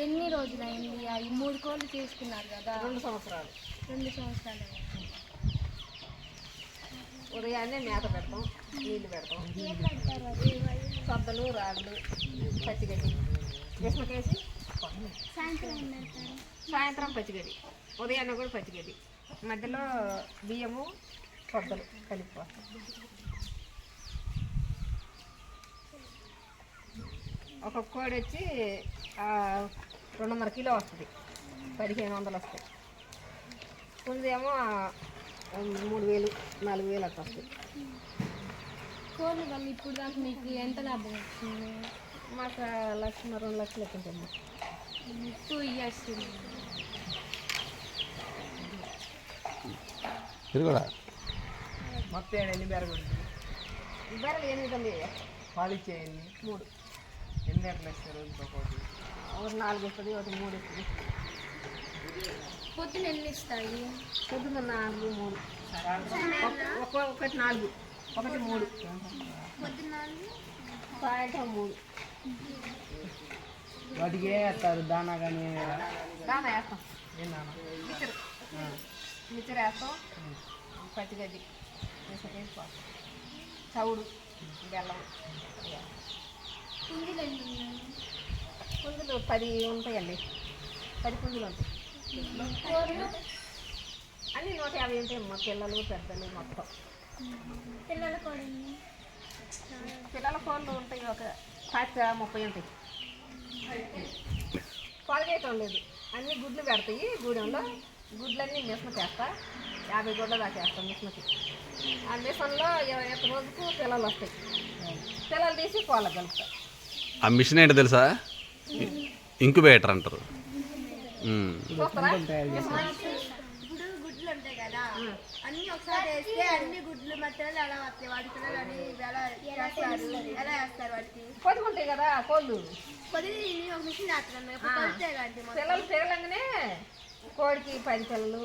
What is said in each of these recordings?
ఎన్ని రోజులైంది అవి 3 కోళ్ళు చేసుకున్నారు కదా? 2 సంవత్సరాలు. 2 సంవత్సరాలు. ఉదయాన్నే మేత పెడతాం, నీళ్ళు పెడతాం, సొద్దలు రాళ్ళు పచ్చిగడ్డి విసమకేసి సాయంత్రం పచ్చిగడ్డి, ఉదయాన్నే కూడా పచ్చిగడ్డి, మధ్యలో బియ్యము సొద్దలు కలిపిపోతాం. ఒక కోడి వచ్చి 200 కిలో వస్తుంది, 1500 వస్తాయి. కొందేమో 3000 4000 అట్లా వస్తుంది. కోళ్ళు వల్ల ఇప్పుడు దాకా మీకు ఎంత లాభం వచ్చింది? మాకు 1,00,000 2 లక్షలు వచ్చిందమ్మా. 2 ఇయర్స్. మొత్తం ఎన్ని బెరగలు? బెరలు 8 ఉంది. పాలు ఇచ్చేయండి 3. ఎన్ని ఎట్లా ఇస్తారు రోజుతో ఒకటి? ఒకటి 4 ఇస్తుంది, ఒకటి 3 ఇస్తుంది. పొద్దున ఎన్ని ఇస్తాయి? పొద్దున్న 4 3, ఒకటి 4, ఒకటి 3, పొద్దున్న సాయంత్రం 3. వాటికి ఏ వేస్తారు దానా కానీ? దానా వేస్తాం, ఏం దానా? మిక్చర్ వేస్తాం, పచ్చిగడ్డి వేసుకోవాలి, చవుడు, బెల్లం. పుంజులు ఎన్ని ఉన్నాయి? పుంజులు 10 ఉంటాయండి, 10 పుంజులు ఉంటాయి. కోళ్ళు అన్నీ 150 ఉంటాయి అమ్మ, పిల్లలు పెద్దలు మొత్తం. పిల్లల కోళ్ళు పిల్లల కోళ్ళు ఉంటాయి, ఒక 30 ఉంటాయి. పాలుగేయటం లేదు, అన్నీ గుడ్లు పెడతాయి గూడెంలో. గుడ్లన్నీ మిషన్కి వేస్తా, 50 గుడ్ల దాకా వేస్తాం మిషన్కి. ఆ మిషన్లో 21 రోజుకు పిల్లలు వస్తాయి, పిల్లలు తీసి పాలకు కలుపుతా. ఆ మిషన్ ఏంటో తెలుసా? ఇంక్యుబేటర్ అంటారు. చూస్తారా? ఇప్పుడు గుడ్లు ఉంటాయి కదా, అన్ని ఒకసారి వేస్తే అన్ని గుడ్లు మధ్యలో ఎలా వస్తాయి? వాటి పిల్లలు అని ఎలా వేస్తారు? వాటికి పొదుగుంటాయి కదా కోళ్ళు, కొద్దిగా ఒక మిషన్ వేస్తున్నాను. పిల్లలు పెరగంగానే కోడికి 10 పిల్లలు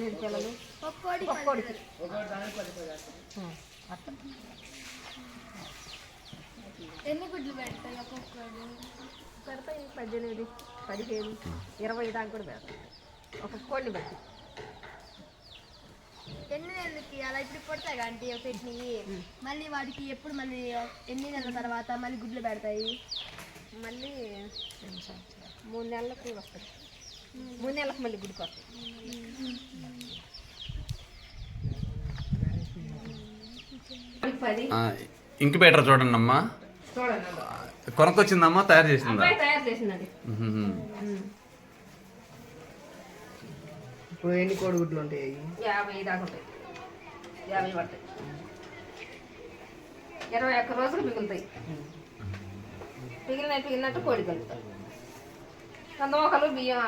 8 పిల్లలు, ఒక కోడికి అట్లా. ఎన్ని గుడ్లు పెడతాయి ఒక్కొక్కడు? పెడతాయి 18 15 20 దాకా కూడా పెడతాయి ఒక కోడిని బట్టి. ఎన్ని నెలలకి అలా ఇప్పుడు పడతాయి అంటే పెట్టినవి మళ్ళీ వాటికి ఎప్పుడు మళ్ళీ ఎన్ని నెలల తర్వాత మళ్ళీ గుడ్లు పెడతాయి? మళ్ళీ 3 నెలలకు వస్తాయి, 3 నెలలకు మళ్ళీ గుడికి వస్తాయి. ఇంక్యుబేటర్ చూడండి అమ్మా, చూడండి కొనుక్కొచ్చిందమ్మా తయారు చేసిందా? అబ్బాయి తయారు చేసింది. ఇప్పుడు ఎన్ని కోడిగుడ్లు ఉంటాయి? 50 దాకా ఉంటాయి, 50 పడతాయి. 21 రోజులు మిగులుతాయి. పిగిలినట్టు కోడి కలుపుతాం. కందమొక్కలు బియ్యం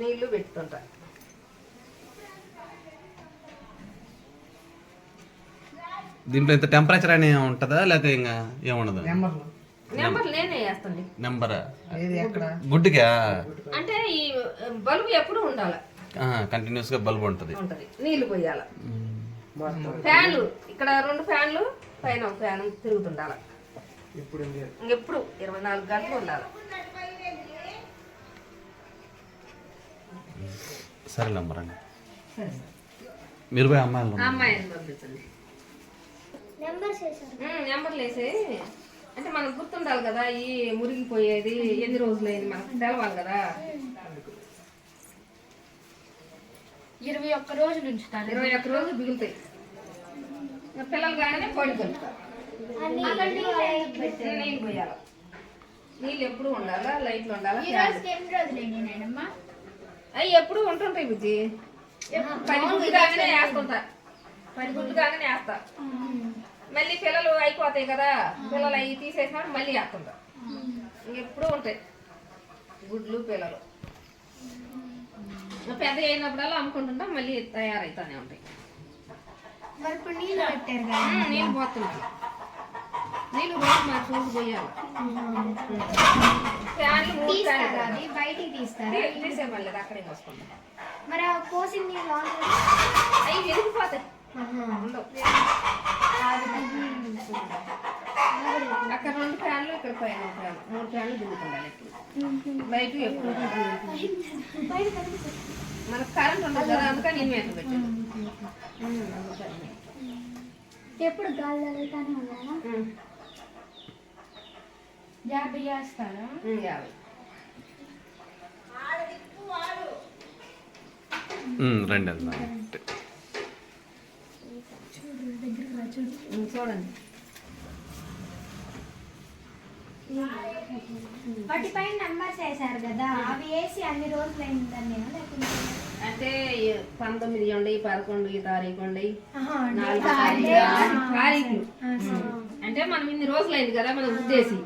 నీళ్లు పెట్టుకుంటా. దీంట్లో ఇంత టెంపరేచర్ అని ఉంటుందా లేకపోతే ఇంకా ఏముండదు? నెంబర్ నేనే వేస్తాండి. నెంబర్ ఎక్కడ? గుడ్డుకా? అంటే ఈ బల్బు ఎప్పుడు ఉండాలి, కంటిన్యూస్ గా బల్బ్ ఉంటుంది. నీళ్లు పోయాల. ఫ్యాన్లు ఇక్కడ 2 ఫ్యాన్లు, పైన ఒక ఫ్యాన్ తిరుగుతుండాల. ఎప్పుడు 24 గంటలు ఉండాలి. సరే నెంబర్ అండి, మీరు పోయి అమ్మాయిని పంపించండి. నెంబర్లు వేసి అంటే మనకు గుర్తుండాలి కదా, ఈ మురిగిపోయేది ఎన్ని రోజులైంది మనకు తెలవాలి కదా. 21 రోజులు ఉంచుతాను. 21 రోజులు బిగులుతాయి. పిల్లలు కాగానే కోడి కలుపుతారు, నీళ్ళు పోయాలి. నీళ్ళు ఎప్పుడు ఉండాలా, లైట్లు ఉండాలా. అవి ఎప్పుడు ఉంటుంటాయి బుజ్జి. 10 గుడ్లు కాగానే వేసుకుంటా, 10 గుడ్లు కాగానే వేస్తా. మళ్ళీ పిల్లలు అయిపోతాయి కదా, పిల్లలు అవి తీసేసినా మళ్ళీ వేస్తుంటా. ఇంకెప్పుడు ఉంటాయి గుడ్లు పిల్లలు. పెద్ద అయినప్పుడల్లా అమ్ముకుంటుంటా, మళ్ళీ తయారైతానే ఉంటాయి. నీళ్ళు పోతుంటాయి, నీళ్ళు రోజు మరి చూసి పోయాలి. ఫ్యాన్లు 3 ఫ్యాన్లు బయటికి తీస్తారా? తీసే మళ్ళీ అక్కడే పోసుకుంటాం. మరి కోసింది అవి విరిగిపోతాయి, ఉండవు. అక్కడ 2 ఫ్యాన్లు, ఇక్కడ పైన 1 ఫ్యాన్, 3 ఫ్యాన్లు దిగుతుండాలి. లైట్ ఎప్పుడు మనకు కరెంట్ ఉండదు కదా, అందుకని ఇన్వర్టర్ పెట్టాను. ఎప్పుడు గాలి తగులుతానే ఉన్నానా? 50 చేస్తాను. 50. రండి వెళ్దాం. చూడండి. వాటి పైన నంబర్స్ వేసారు కదా, అవి వేసి అన్ని రోజులు అయిందని నేను లేకుంటే అంటే 19 ఉండి, 11 తారీఖు ఉండి, ఆహా, 4 తారీఖులు. అంటే మనం ఇన్ని రోజులు అయింది కదా మనం ఉద్దేశం,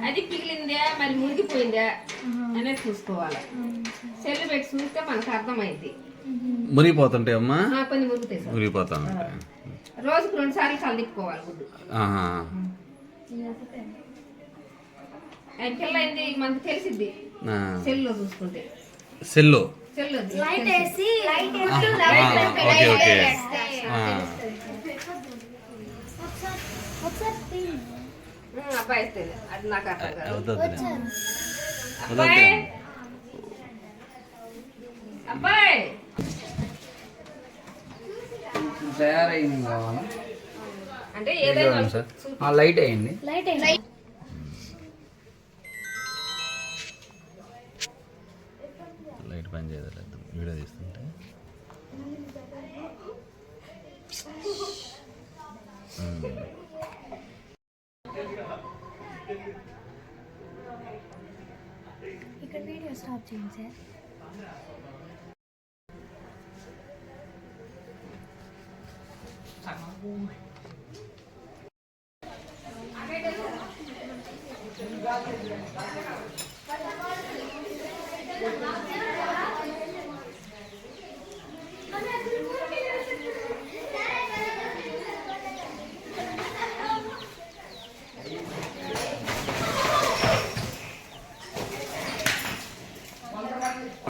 అది పిగిలిందా మరి మునిగిపోయిందా అనేది చూసుకోవాలి. సెల్లు పెట్టి చూస్తే మనకు అర్థమైంది. మునిగిపోతుంటాయి అమ్మా, కొన్ని మురుగుతాయి సార్. మునిగిపోతా ఉంటాయి. రోజుకు 2 సార్లు కలిదిప్పుకోవాలి గుడ్డు. పిల్ల అయింది మనకు తెలిసిద్ది సెల్లో చూసుకుంటే. సెల్లో లైట్ వేసి ఓకే ఓకే. అబ్బాయి ఇస్తే అది నాకు అర్థం కాదు. అబ్బాయి తయారైంది కావాలా? అంటే ఏదైనా లైట్ అయ్యింది. లైట్ పని చేయలేదు వీడియో తీస్తుంటే. ఇక్కడ వీడియో స్టాప్ చేయండి సార్.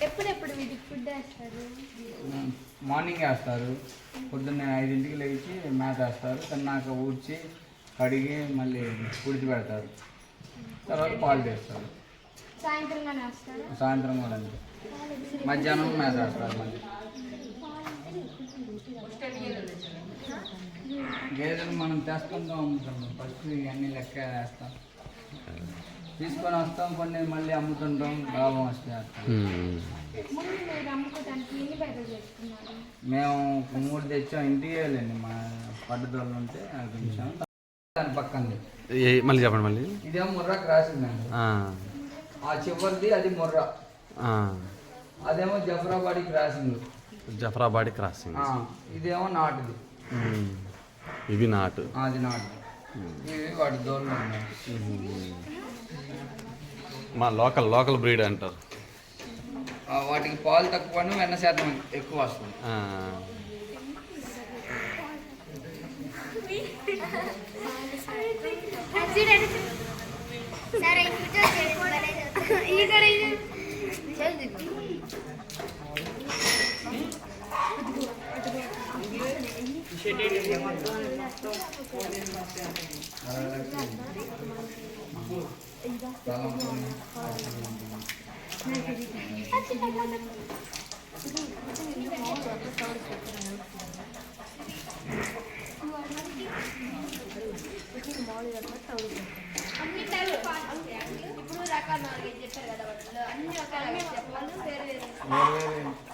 ఎప్పుడెప్పుడు వీటికి ఫుడ్ వేస్తారు? మార్నింగ్ వేస్తారు, పొద్దున్నే 5ంటికి లేచి మేత వేస్తారు, తిన్నాక ఊడ్చి కడిగి మళ్ళీ ఉడిచి పెడతారు, తర్వాత పాలు చేస్తారు. సాయంత్రంగానే వేస్తారు? సాయంత్రం కూడా అంతే. మధ్యాహ్నం మేత వేస్తారు. మళ్ళీ గేదెలు మనం తెస్తుంటాం, అమ్ముతుంటాం. ఫస్ట్ ఇవన్నీ లెక్క వేస్తాం, తీసుకొని వస్తాం, కొన్ని మళ్ళీ అమ్ముతుంటాం, లాభం వస్తే ముందు మీరు అమ్ముకోవడానికి ఎన్ని బయటలు చేసుకున్నారు? మేము 3 తెచ్చాం. ఇంటికి వెళ్ళండి, మా పట్టుదోళ్ళు ఉంటే అది కొంచెం దాని పక్కంది. మళ్ళీ చెప్పండి మళ్ళీ. ఇదేమో ముర్రా క్రాస్ ఉందండి, ఆ చివరిది అది ముర్రా, అదేమో జఫరాబాడీ క్రాసింగ్. జఫరాబాడీ క్రాసింగ్. ఇదేమో నాటుది, ఇవి నాటు, అది నాటు. ఇవి వాటి దోళ్ళు ఉన్నాయి. మా లోకల్ బ్రీడ్ అంటారు. వాటికి పాలు తక్కువ, వెన్న శాతం ఎక్కువ వస్తుంది.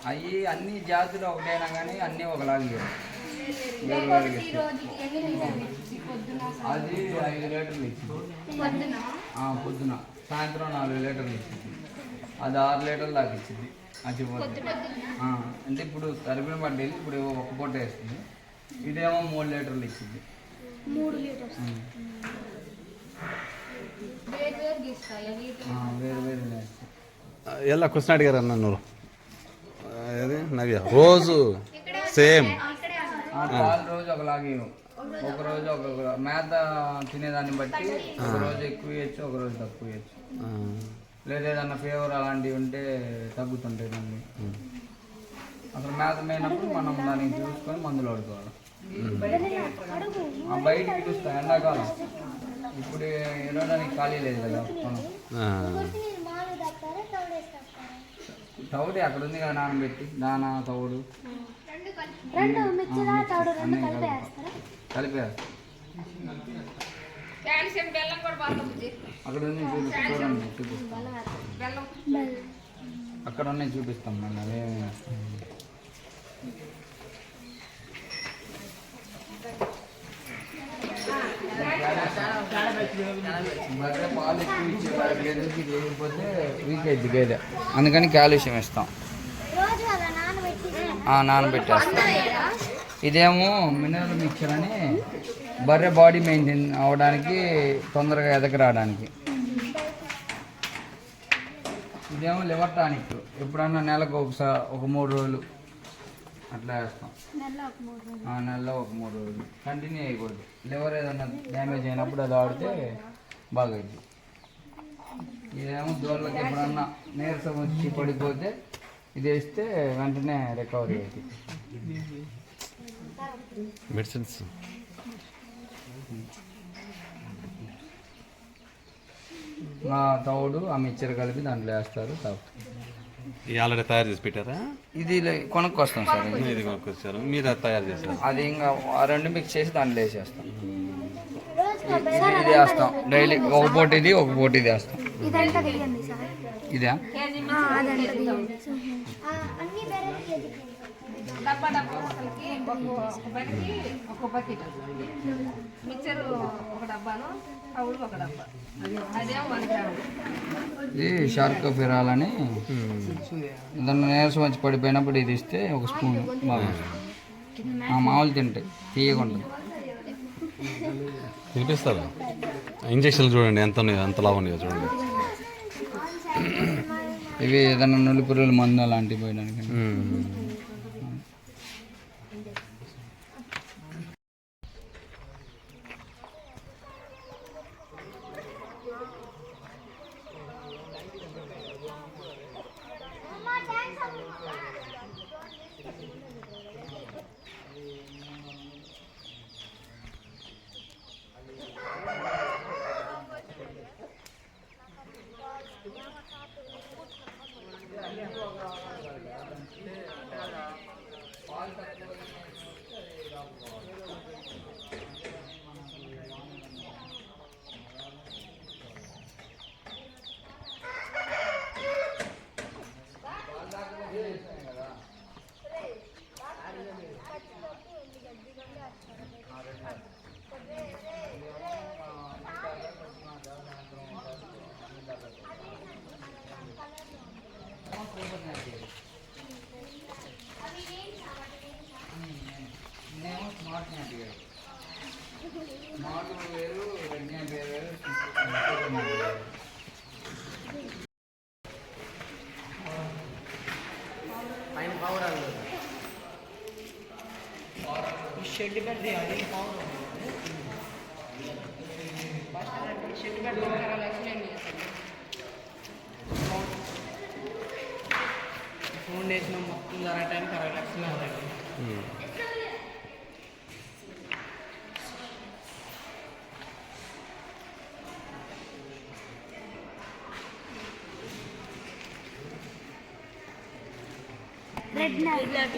అవి అన్ని జాతులు ఒకటైనా కానీ అన్నీ ఒకలాగే. అది 5 లీటర్లు ఇచ్చింది పొద్దున, సాయంత్రం 4 లీటర్లు ఇచ్చింది. అది 6 లీటర్లు దాకా ఇచ్చింది. అది అంటే ఇప్పుడు తరిపిన పడ్డేది ఇప్పుడు 1 పూట వేస్తుంది. ఇదేమో 3 లీటర్లు ఇచ్చింది. 3 లీటర్స్ వేరు వేరు ಎಲ್ಲ ಕ್ವಶನ್ ಅಡಿಗಾರ ನಾನು నవ్య రోజు సేమ్ పాలు రోజు ఒకలాగే, ఒక రోజు ఒక మేత తినేదాన్ని బట్టి ఒక రోజు ఎక్కువ ఇవ్వచ్చు, ఒక రోజు తక్కువ ఇవ్వచ్చు. లేదా ఏదన్నా ఫీవర్ అలాంటివి ఉంటే తగ్గుతుంటాయి మళ్ళీ. అసలు మేత మేనప్పుడు మనం దానికి చూసుకొని మందులు వాడుకోవాలి. బయటికి చూస్తాం ఎండాకాలం ఇప్పుడు ఇవ్వడానికి ఖాళీ లేదు కదా మనం తౌడు అక్కడ ఉంది కదా నానబెట్టి దానా తౌడు కలిపేయాలి. కాల్షియం బెల్లం కూడా బాగుంది. అక్కడ ఉంది చూడండి చూపిస్తాం. బెల్లం అక్కడ ఉన్నాయి చూపిస్తాం మనం అవేమి బర్రె పాలు ఎక్కువ ఇచ్చేవారు గేదెకి లేకపోతే వీక్ అయింది గేదె, అందుకని కాల్షియం ఇస్తాం. నానబెట్టేస్తాం. ఇదేమో మినరల్ మిక్చర్ అని బర్రె బాడీ మెయింటైన్ అవ్వడానికి తొందరగా ఎదగ రావడానికి. ఇదేమో లివర్ టానిక్, ఎప్పుడన్నా నెలకు ఒకసారి ఒక 3 రోజులు అట్లా వేస్తాం. నెలలో ఒక 3 రోజులు కంటిన్యూ అయిపోద్ది. లివర్ ఏదన్నా డ్యామేజ్ అయినప్పుడు అది వాడితే బాగైంది. ఇదేమో దూరలకి ఎప్పుడన్నా నీరసం వచ్చి పడిపోతే ఇది వేస్తే వెంటనే రికవరీ అవుతుంది. మెడిసిన్స్ తౌడు ఆ మిక్చర్ కలిపి దాంట్లో వేస్తారు. ఆల్రెడీ తయారు చేసి పెట్టారా? ఇది కొనుక్కొస్తాం సార్. ఇది కొనుక్కొచ్చారు, మీరు అది తయారు చేశారు? అది ఇంకా ఆ 2 మిక్స్ చేసి దాంట్లో వేసేస్తాం. ఇది వేస్తాం డైలీ, ఒక పూట ఇది ఒక పూట ఇది వేస్తాం. ఇదా డబ్బా ఒకరికి ఒక బండికి ఒక బకెట్ మిక్చర్ ఒక డబ్బాను తౌడు ఒక డబ్బా. అదేమో 1 గ్రామ్. ఇది షార్కోఫెరాలని దాన్ని నీరసం వచ్చి పడిపోయినప్పుడు ఇది ఇస్తే ఒక స్పూన్ బాగా మామూలు తింటాయి, తీయగా ఉంటుంది. తినిపిస్తారు. ఇంజక్షన్లు చూడండి ఎంత ఉన్నాయో, ఎంత లావు ఉన్నాయో చూడండి. ఇవి ఏదైనా నులిపురుల మందు అలాంటివి పోయడానికి. ఫౌండేషన్ మొత్తం జరగటానికి 60 లక్షలు అవుతాయి.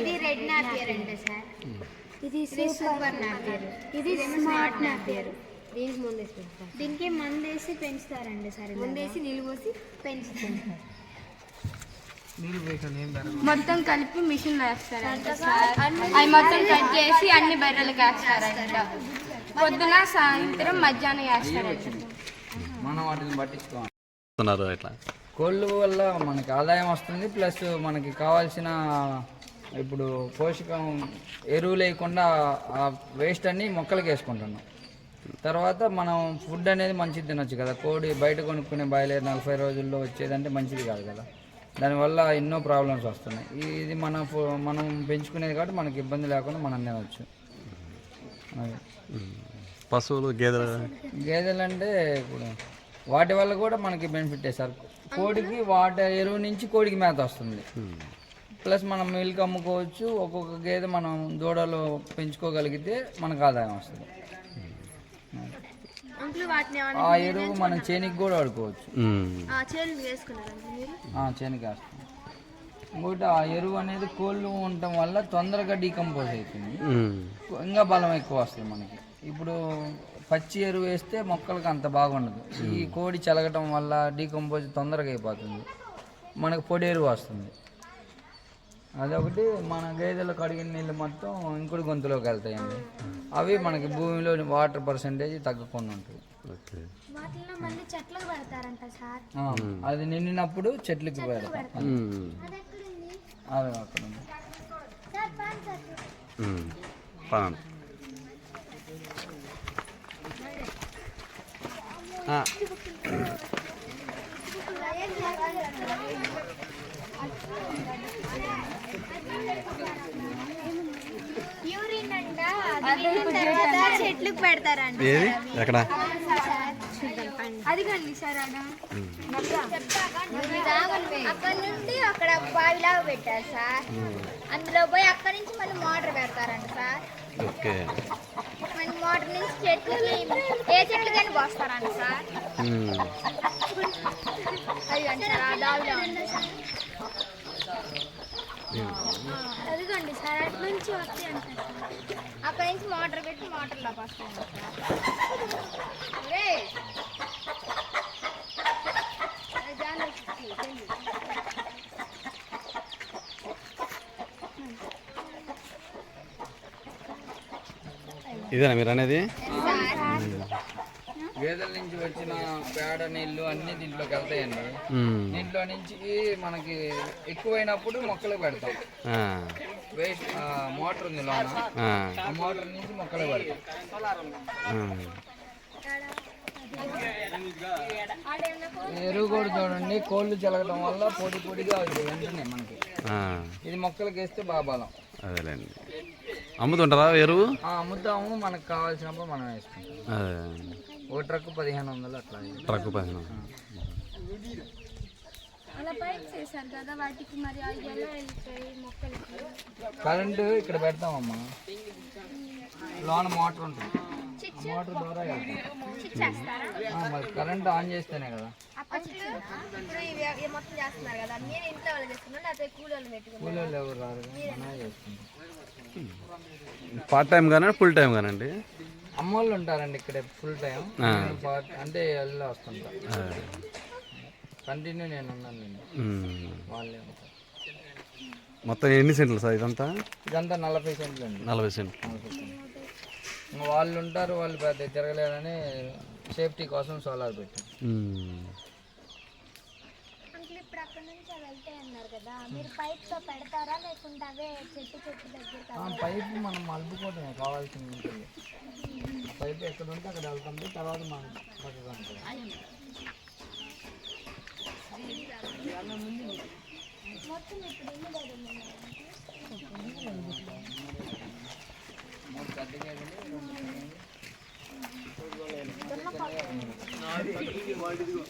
ఇది రెడ్ నాపియర్ అంటే సార్, ఇది సూపర్ నాపియర్, ఇది స్మార్ట్ నాపియర్. దీనికి మందేసి పెంచుతారండి సార్. మందేసి నీళ్ళు పోసి పెంచుతారు. మొత్తం కలిపి మిషన్ వేస్తారంట సార్. అవి మొత్తం కట్ చేసి అన్ని బర్రెలకు వేస్తారంట. పొద్దున సాయంత్రం మధ్యాహ్నం వేస్తారంట. మనం వాటిని పట్టించుకోవాలి. ఇట్లా కోళ్ళు వల్ల మనకి ఆదాయం వస్తుంది, ప్లస్ మనకి కావాల్సిన ఇప్పుడు పోషకం ఎరువు లేకుండా ఆ వేస్ట్ అన్ని మొక్కలకి వేసుకుంటున్నాం. తర్వాత మనం ఫుడ్ అనేది మంచిది తినొచ్చు కదా. కోడి బయట కొనుక్కునే బాయిలర్ 40 రోజుల్లో వచ్చేదంటే మంచిది కాదు కదా. దానివల్ల ఎన్నో ప్రాబ్లమ్స్ వస్తున్నాయి. ఇది మనం పెంచుకునేది కాబట్టి మనకి ఇబ్బంది లేకుండా మనం తినవచ్చు. పశువులు గేదెలు అంటే ఇప్పుడు వాటి వల్ల కూడా మనకి బెనిఫిట్ సార్. కోడికి వాటి ఎరువు నుంచి కోడికి మేత వస్తుంది, ప్లస్ మనం మిల్క్ అమ్ముకోవచ్చు. ఒక్కొక్క గేదె మనం దూడలు పెంచుకోగలిగితే మనకు ఆదాయం వస్తుంది. అంకుల్ వాటిని ఆ ఎరువు మనం చేనికి కూడా వాడుకోవచ్చు. చేను వేసుకున్నారు మీరు? చేనికి వేస్తాం. ఇంకోటి ఆ ఎరువు అనేది కోళ్ళు ఉండటం వల్ల తొందరగా డీకంపోజ్ అవుతుంది, ఇంకా బలం ఎక్కువ వస్తుంది మనకి. ఇప్పుడు పచ్చి ఎరువు వేస్తే మొక్కలకు అంత బాగుండదు. ఈ కోడి చలగటం వల్ల డీకంపోజ్ తొందరగా అయిపోతుంది, మనకు పొడి ఎరువు వస్తుంది. అదొకటి. మన గేదెలు కడిగిన నీళ్ళు మొత్తం ఇంకుడు గొంతులోకి వెళ్తాయండి. అవి మనకి భూమిలో వాటర్ పర్సెంటేజ్ తగ్గకుండా ఉంటుంది. వాటిలో మళ్ళీ చెట్లకు పెడతారంట సార్. అది నిండినప్పుడు చెట్లకి పెడతాం. అది అక్కడ ఉంది. యూరిన్ అంట చెట్లకు పెడతారంట. ఎక్కడ అది కండి సార్. అక్కడ నుండి అక్కడ బావిలాగా పెట్టారు సార్. అందులో పోయి అక్కడ నుంచి మళ్ళీ మోటార్ పెడతారంట సార్. ఓకే. మళ్ళీ మోటార్ నుంచి చెట్లకి ఏ చెట్లకైనా పోస్తారంట సార్. అది కండి సార్ ఆ బావిలో ఉంది సార్. అదిగోండి సార్ అటు నుంచి వస్తాయి అంటారు. అక్కడ నుంచి మోటార్ పెట్టి మోటార్లో పోస్తాను సార్. ఇదేనా మీరు అనేది? గేదెల నుంచి వచ్చిన పేడ నీళ్లు అన్ని దీంట్లోకి వెళ్తాయండి. దీంట్లో నుంచి మనకి ఎక్కువైనప్పుడు మొక్కలకు పెడతాం. వేస్ట్ మోటార్ ఉంది లోన, ఆ మోటార్ నుంచి మొక్కలకు పెడతాం. ఎరువు కూడా చూడండి, కోళ్ళు చల్లగడం వల్ల పొడి పొడిగా వెంటనే మనకి ఇది మొక్కలకి వేస్తే బాగా బలం. అదేలేండి. అమ్ముతుంటారా ఎరువు? అమ్ముతాము, మనకు కావాల్సినప్పుడు మనం వేసుకుంటాం. ఓ ట్రక్ 1500 అట్లా. ట్రక్ 1500. కరెంటు ఇక్కడ పెడతామమ్మా, లోన మోటార్ ఉంటుంది, మోటార్ ద్వారా మరి కరెంట్ ఆన్ చేస్తేనే కదా. కూలీలు ఎవరు రారు, మనమే చేసుకుంటాం. పార్ట్ టైం కానీ ఫుల్ టైం కానండి? అమ్మోళ్ళు ఉంటారండి ఇక్కడ ఫుల్ టైం, అంటే వెళ్ళి వస్తుంటా. కంటిన్యూ నేను ఉన్నాను, వాళ్ళే ఉంటారు. మొత్తం ఎన్ని సెంట్లు సార్ ఇదంతా? ఇదంతా 40 సెంట్లు అండి. 40 సెంట్లు. వాళ్ళు ఉంటారు, వాళ్ళు పెద్ద తిరగలేదని సేఫ్టీ కోసం సోలార్ పెట్టారు. ఇప్పుడు అక్కడ నుంచి వెళ్తాయి అన్నారు కదా, మీరు పైప్ తో పెడతారా లేకుంటే అవే చెట్టు దగ్గర? పైపు మనం మలుపుకోవటమే కావాల్సింది ఉంటుంది. పైపు ఎక్కడ ఉంటే అక్కడ వెళ్తుంది, తర్వాత మనం పక్కగా ఉంటుంది. మొత్తం ఇప్పుడు ఎన్ని బదులు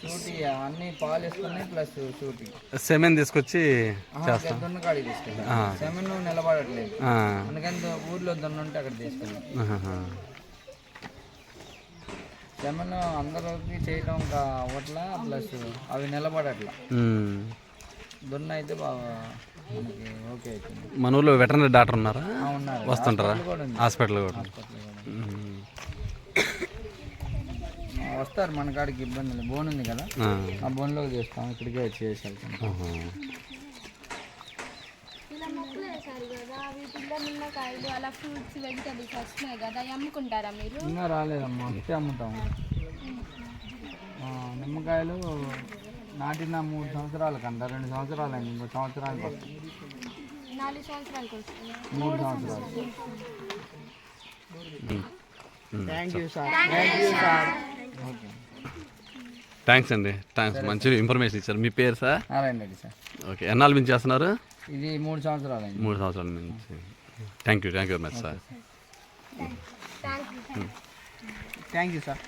షూటీ అన్ని పాలు వేసుకున్నాయి ప్లస్ షూటీ. సెమెన్ తీసుకొచ్చి చేస్తాం. దున్న కాడికి తీసుకెళ్ళి సెమెన్ నిలబడట్లేదు, అందుకని ఊర్లో దున్న ఉంటే అక్కడ తీసుకెళ్ళాం. సెమెన్ అందరికి చేయటం అవ్వట్ల, ప్లస్ అవి నిలబడట్లా. దున్న అయితే బాగా మనకి ఓకే అవుతుంది. మన ఊర్లో వెటర్నరీ డాక్టర్ ఉన్నారా? ఉన్నారు, వస్తుంటారా? హాస్పిటల్ కూడా వస్తారు మన కాడికి, ఇబ్బంది లేదు. బోన్ ఉంది కదా, ఆ బోన్లోకి చేస్తాం, ఇక్కడికే వచ్చి చేసి వెళ్తాం. ఇలా మొక్కలు వేసారు కదా, వీటిల్లో నిమ్మకాయలు అలా ఫ్రూట్స్ వెజిటబుల్స్ వస్తున్నాయి కదా, అమ్ముకుంటారా మీరు? ఇంకా రాలేదమ్మా, వస్తే అమ్ముతాము. నిమ్మకాయలు నాటిన 3 సంవత్సరాలకు అంట, 2 సంవత్సరాలు అయింది, ఇంకో సంవత్సరానికి వస్తుంది. 4 సంవత్సరాలకు వస్తుంది. 3 సంవత్సరాలు. Thank you sir. థ్యాంక్స్ అండి, థ్యాంక్స్. మంచి ఇన్ఫర్మేషన్ ఇచ్చారు. మీ పేరు sir? Narayana Reddy sir. Okay. ఎన్నాళ్ళ నుంచి చేస్తున్నారు? ఇది 3 సంవత్సరాలు అయింది. 3 సంవత్సరాల నుంచి. Thank you very much sir. Thank you sir.